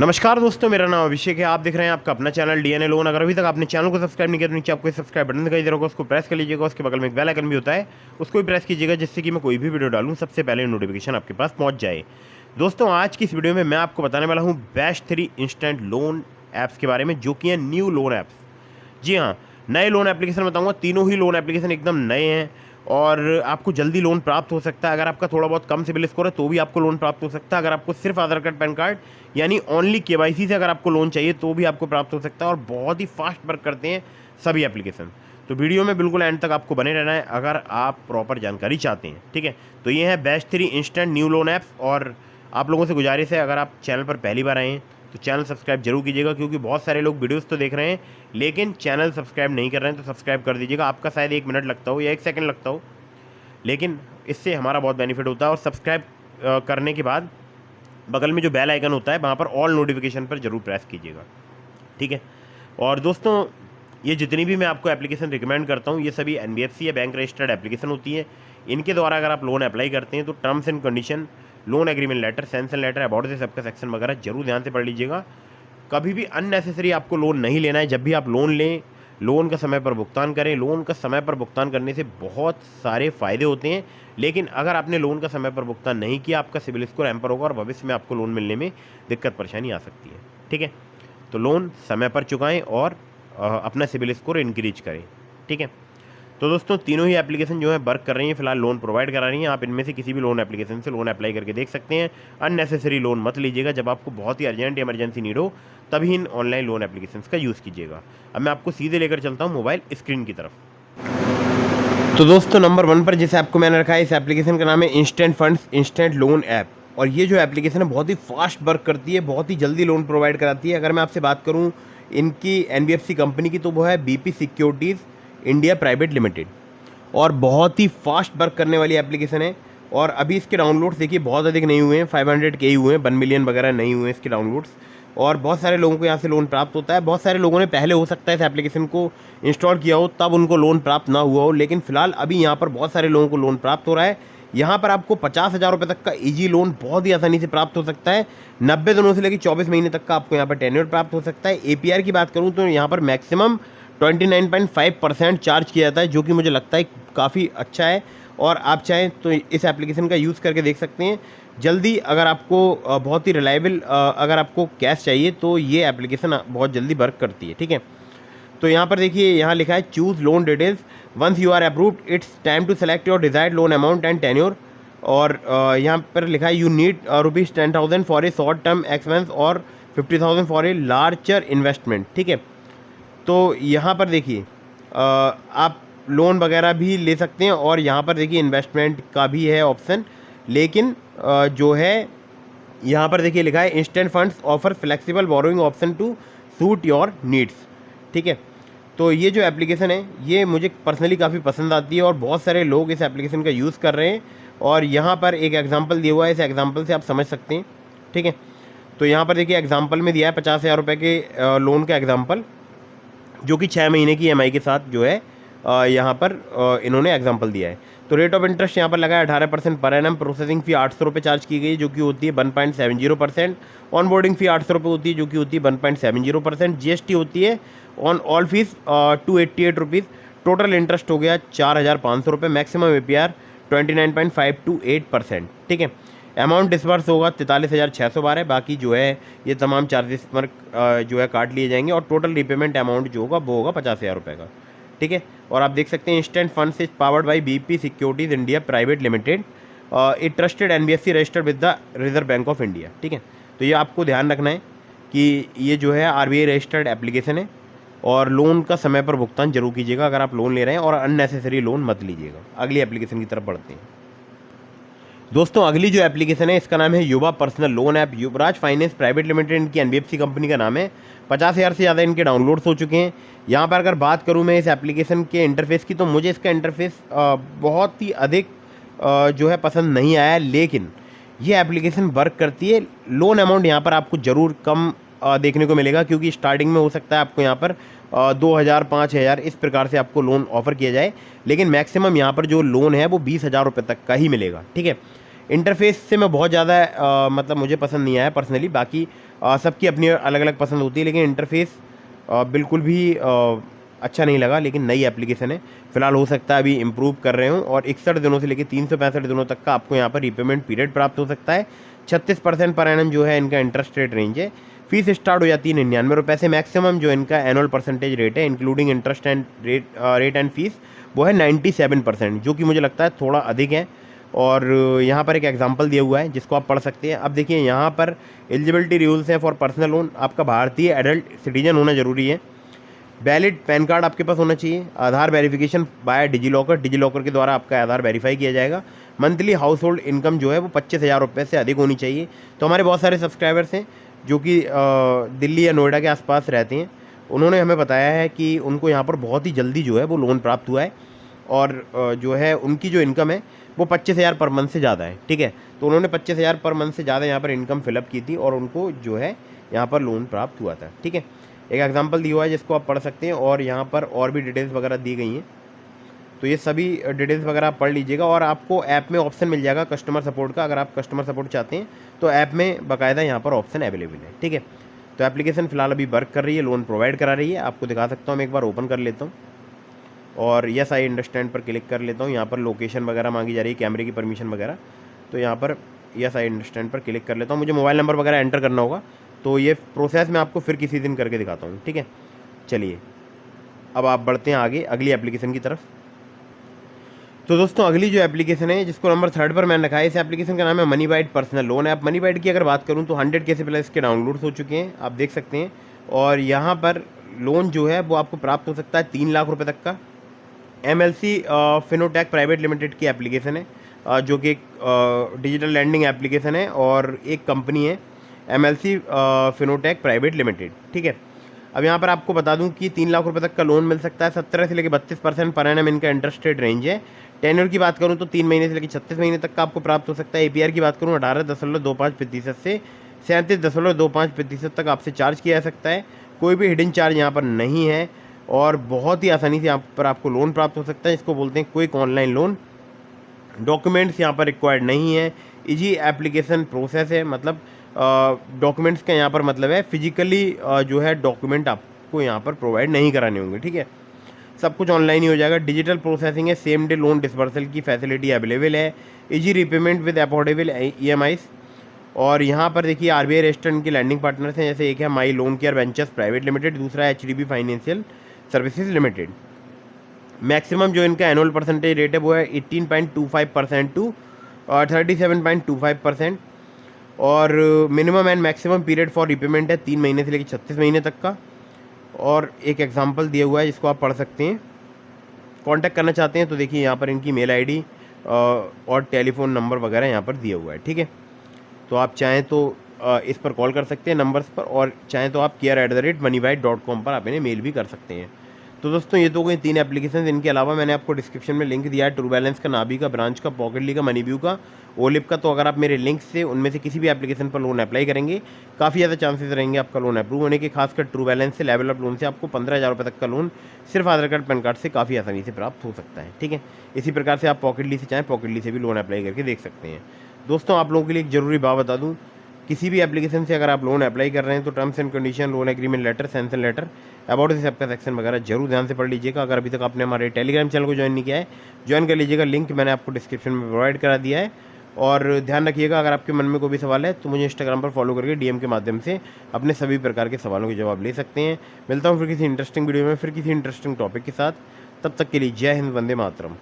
नमस्कार दोस्तों, मेरा नाम अभिषेक है। आप देख रहे हैं आपका अपना चैनल डीएनए लोन। अगर अभी तक आपने चैनल को सब्सक्राइब नहीं किया तो नीचे आपको सब्सक्राइब बटन दिखाई दे रहा होगा, उसको प्रेस कर लीजिएगा। उसके बगल में एक बेल आइकन भी होता है, उसको भी प्रेस कीजिएगा, जिससे कि मैं कोई भी वीडियो डालूं सबसे पहले नोटिफिकेशन आपके पास पहुंच जाए। दोस्तों, आज की इस वीडियो में मैं आपको बताने वाला हूँ बेस्ट 3 इंस्टेंट लोन ऐप्स के बारे में, जो कि हैं न्यू लोन ऐप्स। जी हाँ, नए लोन एप्लीकेशन बताऊँगा। तीनों ही लोन एप्लीकेशन एकदम नए हैं और आपको जल्दी लोन प्राप्त हो सकता है। अगर आपका थोड़ा बहुत कम सिबिल स्कोर है तो भी आपको लोन प्राप्त हो सकता है। अगर आपको सिर्फ आधार कार्ड, पैन कार्ड यानी ओनली केवाईसी से अगर आपको लोन चाहिए तो भी आपको प्राप्त हो सकता है, और बहुत ही फास्ट वर्क करते हैं सभी एप्लीकेशन। तो वीडियो में बिल्कुल एंड तक आपको बने रहना है अगर आप प्रॉपर जानकारी चाहते हैं, ठीक है। तो ये है best 3 instant new loan apps. और आप लोगों से गुजारिश है, अगर आप चैनल पर पहली बार आए हैं तो चैनल सब्सक्राइब जरूर कीजिएगा, क्योंकि बहुत सारे लोग वीडियोस तो देख रहे हैं लेकिन चैनल सब्सक्राइब नहीं कर रहे हैं। तो सब्सक्राइब कर दीजिएगा। आपका शायद 1 मिनट लगता हो या 1 सेकंड लगता हो, लेकिन इससे हमारा बहुत बेनिफिट होता है। और सब्सक्राइब करने के बाद बगल में जो बेल आइकन होता है वहाँ पर ऑल नोटिफिकेशन पर जरूर प्रेस कीजिएगा, ठीक है। और दोस्तों, ये जितनी भी मैं आपको एप्लीकेशन रिकमेंड करता हूँ ये सभी एनबीएफसी या बैंक रजिस्टर्ड एप्लीकेशन होती है। इनके द्वारा अगर आप लोन अप्लाई करते हैं तो terms and condition, loan agreement letter, sanction letter, about this सबका सेक्शन वगैरह जरूर ध्यान से पढ़ लीजिएगा। कभी भी अननेसेसरी आपको लोन नहीं लेना है। जब भी आप लोन लें, लोन का समय पर भुगतान करें। लोन का समय पर भुगतान करने से बहुत सारे फ़ायदे होते हैं, लेकिन अगर आपने लोन का समय पर भुगतान नहीं किया, आपका सिबिल स्कोर हैम्पर होगा और भविष्य में आपको लोन मिलने में दिक्कत परेशानी आ सकती है, ठीक है। तो लोन समय पर चुकाएं और अपना सिबिल स्कोर इंक्रीज करें, ठीक है। तो दोस्तों, तीनों ही एप्लीकेशन जो है वर्क कर रही हैं, फिलहाल लोन प्रोवाइड करा रही हैं। आप इनमें से किसी भी लोन एप्लीकेशन से लोन अप्लाई करके देख सकते हैं। अननेसेसरी लोन मत लीजिएगा। जब आपको बहुत ही अर्जेंट इमरजेंसी नीड हो तभी इन ऑनलाइन लोन एप्लीकेशंस का यूज़ कीजिएगा। अब मैं आपको सीधे लेकर चलता हूँ मोबाइल स्क्रीन की तरफ। तो दोस्तों, नंबर 1 पर जिस ऐप को मैंने रखा है, इस एप्लीकेशन का नाम है instant funds instant loan app. और ये जो एप्लीकेशन है बहुत ही फास्ट वर्क करती है, बहुत ही जल्दी लोन प्रोवाइड कराती है। अगर मैं आपसे बात करूँ इनकी एनबीएफसी कंपनी की, तो वो है BP securities India private limited. और बहुत ही फास्ट वर्क करने वाली एप्लीकेशन है। और अभी इसके डाउनलोड्स देखिए बहुत अधिक नहीं हुए हैं, 500 के ही हुए हैं, 1 मिलियन वगैरह नहीं हुए इसके डाउनलोड्स। और बहुत सारे लोगों को यहाँ से लोन प्राप्त होता है। बहुत सारे लोगों ने पहले हो सकता है इस एप्लीकेशन को इंस्टॉल किया हो तब उनको लोन प्राप्त ना हुआ हो, लेकिन फिलहाल अभी यहाँ पर बहुत सारे लोगों को लोन प्राप्त हो रहा है। यहाँ पर आपको 50,000 रुपये तक का ईजी लोन बहुत ही आसानी से प्राप्त हो सकता है। 90 दिनों से लेकर 24 महीने तक का आपको यहाँ पर टेन्योर प्राप्त हो सकता है। एपीआर की बात करूँ तो यहाँ पर मैक्सिमम 29.5% चार्ज किया जाता है, जो कि मुझे लगता है काफ़ी अच्छा है। और आप चाहें तो इस एप्लीकेशन का यूज़ करके देख सकते हैं। जल्दी अगर आपको बहुत ही रिलायबल अगर आपको कैश चाहिए तो ये एप्लीकेशन बहुत जल्दी वर्क करती है, ठीक है। तो यहाँ पर देखिए, यहाँ लिखा है choose loan details, once you are approved it's time to select your desired loan amount and tenure. और यहाँ पर लिखा है you need ₹10,000 for a short term expense और 50,000 फॉर ए लार्जर इन्वेस्टमेंट, ठीक है। तो यहाँ पर देखिए आप लोन वगैरह भी ले सकते हैं। और यहाँ पर देखिए इन्वेस्टमेंट का भी है ऑप्शन, लेकिन जो है यहाँ पर देखिए लिखा है instant funds offer flexible borrowing option to suit your needs, ठीक है। तो ये जो एप्लीकेशन है ये मुझे पर्सनली काफ़ी पसंद आती है और बहुत सारे लोग इस एप्लीकेशन का यूज़ कर रहे हैं। और यहाँ पर एक एग्जांपल दिया हुआ है, इस एग्जांपल से आप समझ सकते हैं, ठीक है। तो यहाँ पर देखिए एग्जांपल में दिया है 50,000 रुपये के लोन का एग्जांपल, जो कि 6 महीने की ईएमआई के साथ जो है यहाँ पर इन्होंने एग्जांपल दिया है। तो रेट ऑफ इंटरेस्ट यहाँ पर लगा है 18% पर एनम। प्रोसेसिंग फ़ी 800 रुपये चार्ज की गई, जो कि होती है 1.70%। ऑन बोर्डिंग फ़ी 800 रुपये होती है, जो कि होती है 1.70%। जीएसटी होती है on all fees 288 rupees. Total interest हो गया 4,500 रुपये। मैक्सिमम एपीआर 29.528%, ठीक है। अमाउंट डिसबर्स होगा 43,612। बाकी जो है ये तमाम चार्जेस पर जो है काट लिए जाएंगे। और टोटल रिपेमेंट अमाउंट जो होगा वो होगा 50,000 रुपये का, ठीक है। और आप देख सकते हैं instant funds is powered by BP securities India private limited, A trusted NBFC registered with the reserve bank of India, ठीक है। तो ये आपको ध्यान रखना है कि ये जो है आरबीआई रजिस्टर्ड एप्लीकेशन है। और लोन का समय पर भुगतान जरूर कीजिएगा अगर आप लोन ले रहे हैं, और अननेसेसरी लोन मत लीजिएगा। अगली एप्लीकेशन की तरफ बढ़ते हैं। दोस्तों, अगली जो एप्लीकेशन है इसका नाम है युवा पर्सनल लोन ऐप। युवराज फाइनेंस प्राइवेट लिमिटेड इनकी एनबीएफसी कंपनी का नाम है। 50,000 से ज़्यादा इनके डाउनलोड्स हो चुके हैं। यहाँ पर अगर बात करूँ मैं इस एप्लीकेशन के इंटरफेस की, तो मुझे इसका इंटरफेस बहुत ही अधिक जो है पसंद नहीं आया, लेकिन ये एप्लीकेशन वर्क करती है। लोन अमाउंट यहाँ पर आपको ज़रूर कम देखने को मिलेगा, क्योंकि स्टार्टिंग में हो सकता है आपको यहाँ पर 2,000 5,000 इस प्रकार से आपको लोन ऑफर किया जाए, लेकिन मैक्सिमम यहाँ पर जो लोन है वो 20,000 रुपये तक का ही मिलेगा, ठीक है। इंटरफेस से मैं बहुत ज़्यादा मतलब मुझे पसंद नहीं आया पर्सनली, बाकी सबकी अपनी अलग अलग पसंद होती है, लेकिन इंटरफेस बिल्कुल भी अच्छा नहीं लगा। लेकिन नई एप्लीकेशन है, फिलहाल हो सकता है अभी इम्प्रूव कर रहे हूँ। और 61 दिनों से लेकर 365 दिनों तक का आपको यहाँ पर रीपेमेंट पीरियड प्राप्त हो सकता है। 36% पर एनम जो है इनका इंटरेस्ट रेट रेंज है। फीस स्टार्ट हो जाती है 99 रुपये से। मैक्सिमम जो इनका एनुअल परसेंटेज रेट है including interest and rate and fees वो है 97%, जो कि मुझे लगता है थोड़ा अधिक है। और यहाँ पर एक एग्जांपल दिया हुआ है जिसको आप पढ़ सकते हैं। अब देखिए यहाँ पर एलिजिबिलिटी रूल्स हैं फॉर पर्सनल लोन। आपका भारतीय एडल्ट सिटीजन होना जरूरी है। वैलिड पैन कार्ड आपके पास होना चाहिए। आधार वेरिफिकेशन बाय डिजीलॉकर के द्वारा आपका आधार वेरीफाई किया जाएगा। मंथली हाउस होल्ड इनकम जो है वो 25,000 रुपये से अधिक होनी चाहिए। तो हमारे बहुत सारे सब्सक्राइबर्स हैं जो कि दिल्ली या नोएडा के आसपास रहते हैं। उन्होंने हमें बताया है कि उनको यहाँ पर बहुत ही जल्दी जो है वो लोन प्राप्त हुआ है, और जो है उनकी जो इनकम है वो 25,000 पर मंथ से ज़्यादा है। ठीक है, तो उन्होंने 25,000 पर मंथ से ज़्यादा यहाँ पर इनकम फिलअप की थी और उनको जो है यहाँ पर लोन प्राप्त हुआ था। ठीक है, एक एग्जांपल दिया हुआ है जिसको आप पढ़ सकते हैं, और यहाँ पर और भी डिटेल्स वगैरह दी गई हैं। तो ये सभी डिटेल्स वगैरह आप पढ़ लीजिएगा। और आपको ऐप में ऑप्शन मिल जाएगा कस्टमर सपोर्ट का। अगर आप कस्टमर सपोर्ट चाहते हैं तो ऐप में बाकायदा यहाँ पर ऑप्शन अवेलेबल है। ठीक है, तो एप्लीकेशन फ़िलहाल अभी वर्क कर रही है, लोन प्रोवाइड करा रही है। आपको दिखा सकता हूँ, मैं एक बार ओपन कर लेता हूँ और यस आई अंडरस्टैंड पर क्लिक कर लेता हूँ। यहाँ पर लोकेशन वगैरह मांगी जा रही है, कैमरे की परमिशन वगैरह। तो यहाँ पर यस आई अंडरस्टैंड पर क्लिक कर लेता हूँ। मुझे मोबाइल नंबर वगैरह एंटर करना होगा, तो ये प्रोसेस मैं आपको फिर किसी दिन करके दिखाता हूँ। ठीक है, चलिए अब आप बढ़ते हैं आगे अगली एप्लीकेशन की तरफ। तो दोस्तों अगली जो एप्लीकेशन है जिसको नंबर 3 पर मैंने रखा है, इस एप्लीकेशन का नाम है मनीबाइट पर्सनल लोन ऐप। मनीबाइट की अगर बात करूं तो 100K से प्लस इसके डाउनलोड्स हो चुके हैं, आप देख सकते हैं। और यहाँ पर लोन जो है वो आपको प्राप्त हो सकता है 3 लाख रुपये तक का। MLC फिनोटेक प्राइवेट लिमिटेड की एप्लीकेशन है, जो कि एक डिजिटल लैंडिंग एप्लीकेशन है और एक कंपनी है MLC फिनोटेक प्राइवेट लिमिटेड। ठीक है, अब यहाँ पर आपको बता दूं कि 3 लाख रुपए तक का लोन मिल सकता है। 17 से लेकर 32% पर एनम इनका इंटरेस्ट रेट रेंज है। टेन्योर की बात करूं तो 3 महीने से लेकर 36 महीने तक का आपको प्राप्त हो सकता है। APR की बात करूं 18.25% से 37.25% तक आपसे चार्ज किया जा सकता है। कोई भी हिडन चार्ज यहाँ पर नहीं है और बहुत ही आसानी से यहाँ पर आपको लोन प्राप्त हो सकता है। इसको बोलते हैं क्विक ऑनलाइन लोन। डॉक्यूमेंट्स यहाँ पर रिक्वायर्ड नहीं है। इजी एप्लीकेशन प्रोसेस है, मतलब डॉक्यूमेंट्स का यहाँ पर मतलब है फिजिकली जो है डॉक्यूमेंट आपको यहाँ पर प्रोवाइड नहीं कराने होंगे। ठीक है, सब कुछ ऑनलाइन ही हो जाएगा। डिजिटल प्रोसेसिंग है, सेम डे लोन डिसबर्सल की फैसिलिटी अवेलेबल है। Easy repayment with affordable EMIs। और यहाँ पर देखिए RBI रजिस्टर्ड के लैंडिंग पार्टनर्स हैं, जैसे एक है my loan care ventures private limited, दूसरा है HDB financial services limited. Maximum जो इनका एनुअल परसेंटेज रेट है वो है 18.25% टू 37.25%। और minimum and maximum period for repayment है 3 महीने से लेकर 36 महीने तक का। और एक एग्जांपल दिया हुआ है जिसको आप पढ़ सकते हैं। कांटेक्ट करना चाहते हैं तो देखिए यहाँ पर इनकी मेल आईडी और टेलीफोन नंबर वगैरह यहाँ पर दिया हुआ है। ठीक है, तो आप चाहें तो इस पर कॉल कर सकते हैं नंबर्स पर, और चाहें तो आप care@moneybyte.com पर आप इन्हें मेल भी कर सकते हैं। तो दोस्तों ये तो गई 3 एप्लीकेशन। इनके अलावा मैंने आपको डिस्क्रिप्शन में लिंक दिया है ट्रू बैलेंस का, नाबी का, ब्रांच का, पॉकेटली का, मनीव्यू का, ओलिप का। तो अगर आप मेरे लिंक से उनमें से किसी भी एप्लीकेशन पर लोन अप्लाई करेंगे, काफ़ी ज़्यादा चांसेस रहेंगे आपका लोन अप्रूव होने के। खासकर ट्रू बैलेंस से, लेवल अप लोन से आपको 15,000 रुपये तक का लोन सिर्फ आधार कार्ड पैन कार्ड से काफ़ी आसानी से प्राप्त हो सकता है। ठीक है, इसी प्रकार से आप पॉकेटली से चाहें पॉकेटली से भी लोन अप्लाई करके देख सकते हैं। दोस्तों आप लोगों के लिए एक ज़रूरी बात बता दूँ, किसी भी एप्लीकेशन से अगर आप लोन अप्लाई कर रहे हैं तो terms and condition, loan agreement letter, sanction letter, about this आपका सेक्शन वगैरह जरूर ध्यान से पढ़ लीजिएगा। अगर अभी तक आपने हमारे टेलीग्राम चैनल को ज्वाइन नहीं किया है, ज्वाइन कर लीजिएगा। लिंक मैंने आपको डिस्क्रिप्शन में प्रोवाइड करा दिया है। और ध्यान रखिएगा, अगर आपके मन में कोई भी सवाल है तो मुझे इंस्टाग्राम पर फॉलो करके DM के माध्यम से अपने सभी प्रकार के सवालों के जवाब ले सकते हैं। मिलता हूँ फिर किसी इंटरेस्टिंग वीडियो में, फिर किसी इंटरेस्टिंग टॉपिक के साथ। तब तक के लिए जय हिंद, वंदे मातरम।